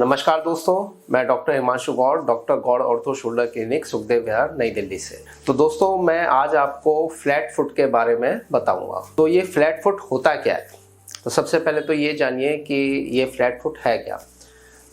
नमस्कार दोस्तों, मैं doctor Himanshu Gaur, doctor Gaur ortho shoulder clinic, Sukhdev Vihar, New Delhi से। तो दोस्तों, मैं आज आपको फ्लैट फुट के बारे में बताऊंगा। तो ये फ्लैट फुट होता क्या है? तो सबसे पहले तो ये जानिए कि ये फ्लैट फुट है क्या।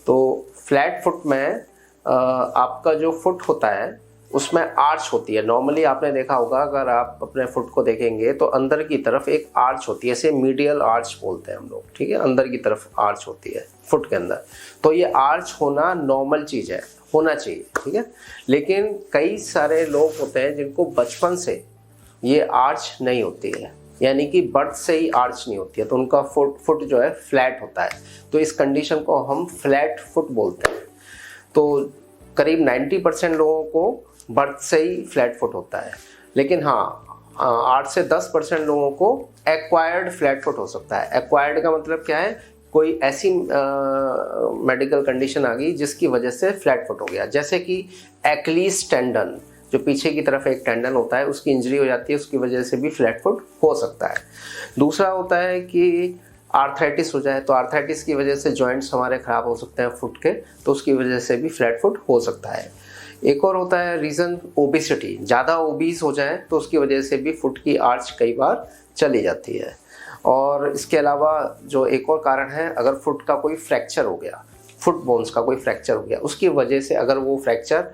तो फ्लैट फुट में आपका जो फुट होता है उसमें आर्च होती है। नॉर्मली आपने देखा होगा, अगर आप अपने फुट को देखेंगे तो अंदर की तरफ एक आर्च होती है, इसे मीडियल आर्च बोलते हैं हम लोग, ठीक है। अंदर की तरफ आर्च होती है फुट के अंदर। तो ये आर्च होना नॉर्मल चीज़ है, होना चाहिए, ठीक है। लेकिन कई सारे लोग होते हैं जिनको बचपन से ये आर्च नहीं होती है, यानी कि बर्थ से ही आर्च नहीं होती है, तो उनका फुट जो है फ्लैट होता है। तो इस कंडीशन को हम फ्लैट फुट बोलते हैं। तो करीब 90% लोगों को बर्थ से ही फ्लैट फुट होता है। लेकिन हाँ, 8 से 10% लोगों को एक्वायर्ड फ्लैट फुट हो सकता है। एक्वायर्ड का मतलब क्या है? कोई ऐसी मेडिकल कंडीशन आ गई जिसकी वजह से फ्लैट फुट हो गया, जैसे कि एक्लीस टेंडन, जो पीछे की तरफ एक टेंडन होता है, उसकी इंजरी हो जाती है, उसकी वजह से भी फ्लैट फुट हो सकता है। दूसरा होता है कि आर्थराइटिस हो जाए, तो आर्थराइटिस की वजह से जॉइंट्स हमारे ख़राब हो सकते हैं फुट के, तो उसकी वजह से भी फ्लैट फुट हो सकता है। एक और होता है रीज़न ओबेसिटी, ज़्यादा ओबीस हो जाए तो उसकी वजह से भी फुट की आर्च कई बार चली जाती है। और इसके अलावा जो एक और कारण है, अगर फुट का कोई फ्रैक्चर हो गया, फुट बोन्स का कोई फ्रैक्चर हो गया, उसकी वजह से अगर वो फ्रैक्चर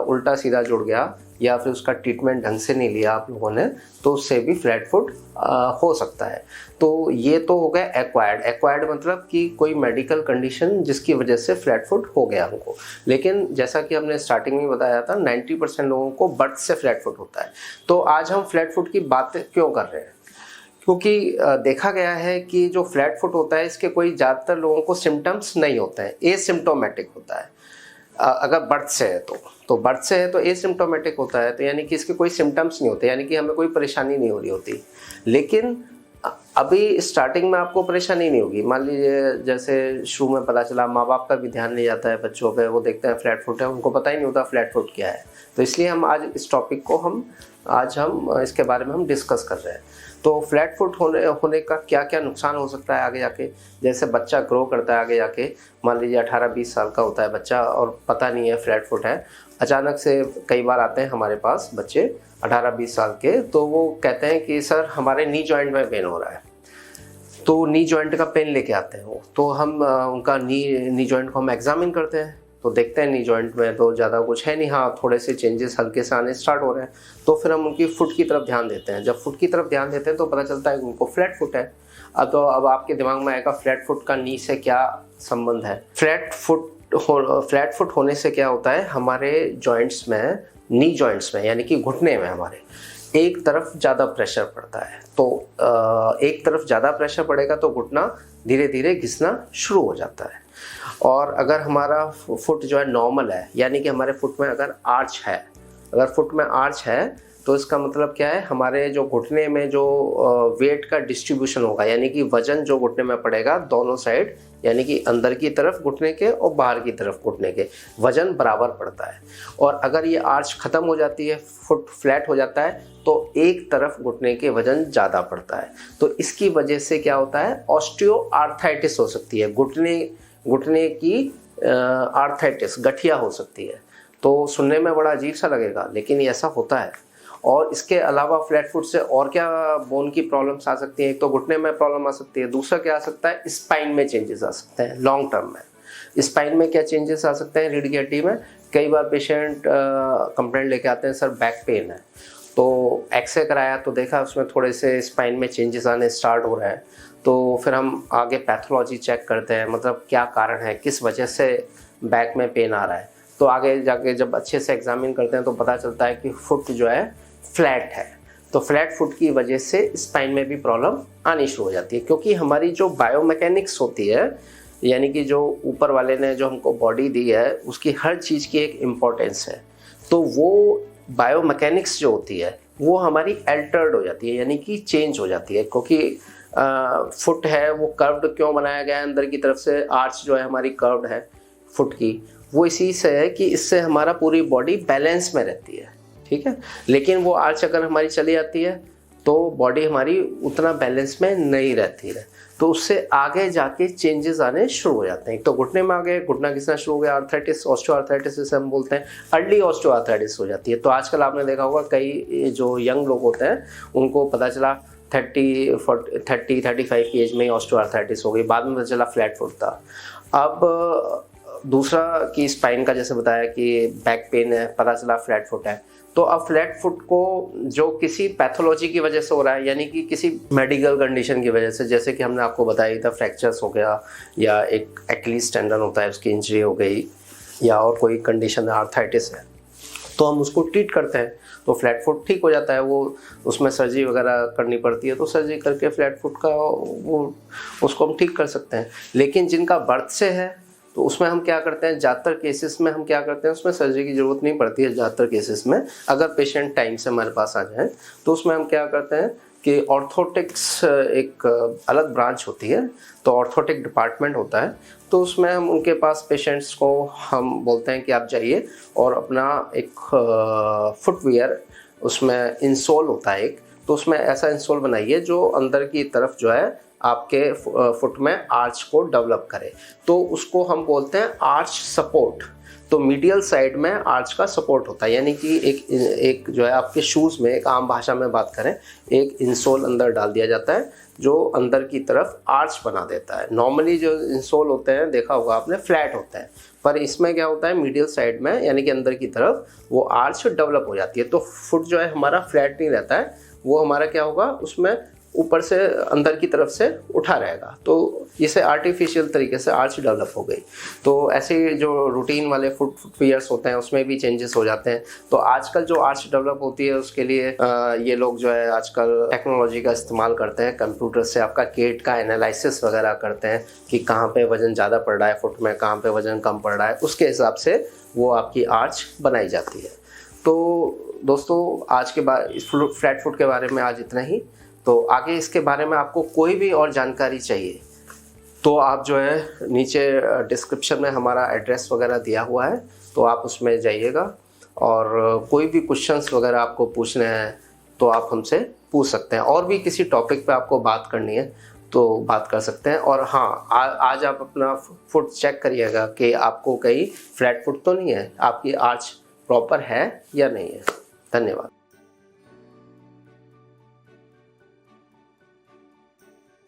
उल्टा सीधा जुड़ गया या फिर उसका ट्रीटमेंट ढंग से नहीं लिया आप लोगों ने, तो उससे भी फ्लैट फुट हो सकता है। तो ये तो हो गया एक्वायर्ड। एक्वायर्ड मतलब कि कोई मेडिकल कंडीशन जिसकी वजह से फ्लैट फुट हो गया हमको। लेकिन जैसा कि हमने स्टार्टिंग में बताया था, 90% लोगों को बर्थ से फ्लैट फुट होता है। तो आज हम फ्लैट फुट की बात क्यों कर रहे हैं? क्योंकि देखा गया है कि जो फ्लैट फुट होता है, इसके कोई ज़्यादातर लोगों को सिम्टम्स नहीं होते हैं, एसिम्प्टोमेटिक होता है। अगर बर्थ से है तो बर्थ से है तो एसिम्प्टोमेटिक होता है, तो यानी कि इसके कोई सिम्टम्स नहीं होते, यानी कि हमें कोई परेशानी नहीं हो रही होती। लेकिन अभी स्टार्टिंग में आपको परेशानी नहीं होगी। मान लीजिए जैसे शुरू में पता चला, माँ बाप का भी ध्यान नहीं जाता है बच्चों पे, वो देखते हैं फ्लैट फुट है, उनको पता ही नहीं होता फ्लैट फुट क्या है। तो इसलिए हम आज इस टॉपिक को आज हम इसके बारे में हम डिस्कस कर रहे हैं। तो फ्लैट फुट होने का क्या क्या नुकसान हो सकता है आगे जाके। जैसे बच्चा ग्रो करता है आगे जाके, मान लीजिए 18-20 साल का होता है बच्चा और पता नहीं है फ्लैट फुट है। अचानक से कई बार आते हैं हमारे पास बच्चे 18-20 साल के, तो वो कहते हैं कि सर हमारे नी जॉइंट में पेन हो रहा है। तो नी जॉइंट का पेन लेके आते हैं वो, तो हम उनका नी जॉइंट को हम एग्जामिन करते हैं, तो देखते हैं नी जॉइंट में तो ज़्यादा कुछ है नहीं, हाँ थोड़े से चेंजेस हल्के से आने स्टार्ट हो रहे हैं। तो फिर हम उनकी फुट की तरफ ध्यान देते हैं। जब फुट की तरफ ध्यान देते हैं तो पता चलता है कि उनको फ्लैट फुट है। अब आपके दिमाग में आएगा फ्लैट फुट का नी से क्या संबंध है। फ्लैट फुट होने से क्या होता है, हमारे जॉइंट्स में, नी जॉइंट्स में यानी कि घुटने में हमारे एक तरफ ज़्यादा प्रेशर पड़ता है। तो एक तरफ ज़्यादा प्रेशर पड़ेगा तो घुटना धीरे धीरे घिसना शुरू हो जाता है। और अगर हमारा फुट जो है नॉर्मल है, यानी कि हमारे फुट में अगर आर्च है, अगर फुट में आर्च है तो इसका मतलब क्या है, हमारे जो घुटने में जो वेट का डिस्ट्रीब्यूशन होगा, यानी कि वजन जो घुटने में पड़ेगा दोनों साइड, यानी कि अंदर की तरफ घुटने के और बाहर की तरफ घुटने के, वजन बराबर पड़ता है। और अगर ये आर्च खत्म हो जाती है, फुट फ्लैट हो जाता है, तो एक तरफ घुटने के वजन ज़्यादा पड़ता है। तो इसकी वजह से क्या होता है, ऑस्टियोआर्थराइटिस हो सकती है, घुटने की आर्थराइटिस, गठिया हो सकती है। तो सुनने में बड़ा अजीब सा लगेगा, लेकिन ये ऐसा होता है। और इसके अलावा फ्लैट फुट से और क्या बोन की प्रॉब्लम्स आ सकती हैं? एक तो घुटने में प्रॉब्लम आ सकती है, दूसरा क्या आ सकता है, स्पाइन में चेंजेस आ सकते हैं लॉन्ग टर्म में। स्पाइन में क्या चेंजेस आ सकते हैं? रीढ़ की हड्डी में कई बार पेशेंट कंप्लेंट लेके आते हैं, सर बैक पेन है, तो एक्सरे कराया तो देखा उसमें थोड़े से स्पाइन में चेंजेस आने स्टार्ट हो रहे हैं। तो फिर हम आगे पैथोलॉजी चेक करते हैं, मतलब क्या कारण है, किस वजह से बैक में पेन आ रहा है। तो आगे जाके जब अच्छे से एग्जामिन करते हैं तो पता चलता है कि फुट जो है फ्लैट है। तो फ्लैट फुट की वजह से स्पाइन में भी प्रॉब्लम आनी शुरू हो जाती है, क्योंकि हमारी जो बायोमैकेनिक्स होती है, यानी कि जो ऊपर वाले ने जो हमको बॉडी दी है, उसकी हर चीज़ की एक इम्पोर्टेंस है। तो वो बायोमैकेनिक्स जो होती है वो हमारी अल्टर्ड हो जाती है, यानी कि चेंज हो जाती है। क्योंकि फुट है वो कर्व्ड क्यों बनाया गया है, अंदर की तरफ से आर्च जो है हमारी कर्व्ड है फुट की, वो इसी से है कि इससे हमारा पूरी बॉडी बैलेंस में रहती है, ठीक है। लेकिन वो आर्च अगर हमारी चली जाती है तो बॉडी हमारी उतना बैलेंस में नहीं रहती है, तो उससे आगे जाके चेंजेस आने शुरू हो जाते हैं। एक तो घुटने में आ गए, घुटना घिसना शुरू हो गया, आर्थराइटिस, ऑस्टियोआर्थराइटिस जिसे हम बोलते हैं, अर्ली ऑस्टियोआर्थराइटिस हो जाती है। तो आजकल आपने देखा होगा कई जो यंग लोग होते हैं उनको पता चला 30-35 की एज में ही ऑस्टियोआर्थराइटिस हो गई, बाद में पता चला फ्लैट फुट था। अब दूसरा कि स्पाइन का जैसे बताया कि बैक पेन है, पता चला फ्लैट फुट है। तो अब फ्लैट फुट को जो किसी पैथोलॉजी की वजह से हो रहा है, यानी कि किसी मेडिकल कंडीशन की वजह से, जैसे कि हमने आपको बताया था फ्रैक्चर्स हो गया, या एक एक्लीज टेंडन होता है उसकी इंजरी हो गई, या और कोई कंडीशन है, आर्थराइटिस है, तो हम उसको ट्रीट करते हैं तो फ्लैट फुट ठीक हो जाता है। वो उसमें सर्जरी वगैरह करनी पड़ती है तो सर्जरी करके फ्लैट फुट का वो उसको हम ठीक कर सकते हैं। लेकिन जिनका बर्थ से है तो उसमें हम क्या करते हैं, ज़्यादातर केसेस में हम क्या करते हैं, उसमें सर्जरी की ज़रूरत नहीं पड़ती है। ज़्यादातर केसेस में अगर पेशेंट टाइम से हमारे पास आ जाए तो उसमें हम क्या करते हैं कि ऑर्थोटिक्स एक अलग ब्रांच होती है, तो ऑर्थोटिक डिपार्टमेंट होता है, तो उसमें हम उनके पास पेशेंट्स को हम बोलते हैं कि आप जाइए और अपना एक फुटवियर, उसमें इंसोल होता है एक, तो उसमें ऐसा इंसोल बनाइए जो अंदर की तरफ जो है आपके फुट में आर्च को डेवलप करे, तो उसको हम बोलते हैं आर्च सपोर्ट। तो मीडियल साइड में आर्च का सपोर्ट होता है, यानी कि एक जो है आपके शूज़ में, एक आम भाषा में बात करें, एक इंसोल अंदर डाल दिया जाता है जो अंदर की तरफ आर्च बना देता है। नॉर्मली जो इंसोल होते हैं देखा होगा आपने, फ्लैट होता है, पर इसमें क्या होता है मीडियल साइड में यानी कि अंदर की तरफ वो आर्च डेवलप हो जाती है, तो फुट जो है हमारा फ्लैट नहीं रहता है, वो हमारा क्या होगा उसमें ऊपर से अंदर की तरफ से उठा रहेगा, तो इसे आर्टिफिशियल तरीके से आर्च डेवलप हो गई। तो ऐसे जो रूटीन वाले फुटवियर्स होते हैं उसमें भी चेंजेस हो जाते हैं। तो आजकल जो आर्च डेवलप होती है उसके लिए ये लोग जो है आजकल टेक्नोलॉजी का इस्तेमाल करते हैं, कंप्यूटर से आपका गेट का एनालिसिस वगैरह करते हैं कि कहाँ पे वजन ज़्यादा पड़ रहा है फुट में, कहाँ पे वजन कम पड़ रहा है, उसके हिसाब से वो आपकी आर्च बनाई जाती है। तो दोस्तों आज के बाद फ्लैट फुट के बारे में आज इतना ही। तो आगे इसके बारे में आपको कोई भी और जानकारी चाहिए तो आप जो है नीचे डिस्क्रिप्शन में हमारा एड्रेस वगैरह दिया हुआ है, तो आप उसमें जाइएगा और कोई भी क्वेश्चंस वगैरह आपको पूछने हैं तो आप हमसे पूछ सकते हैं, और भी किसी टॉपिक पे आपको बात करनी है तो बात कर सकते हैं। और हाँ, आज आप अपना फुट चेक करिएगा कि आपको कहीं फ्लैट फुट तो नहीं है, आपकी आर्च प्रॉपर है या नहीं है। धन्यवाद।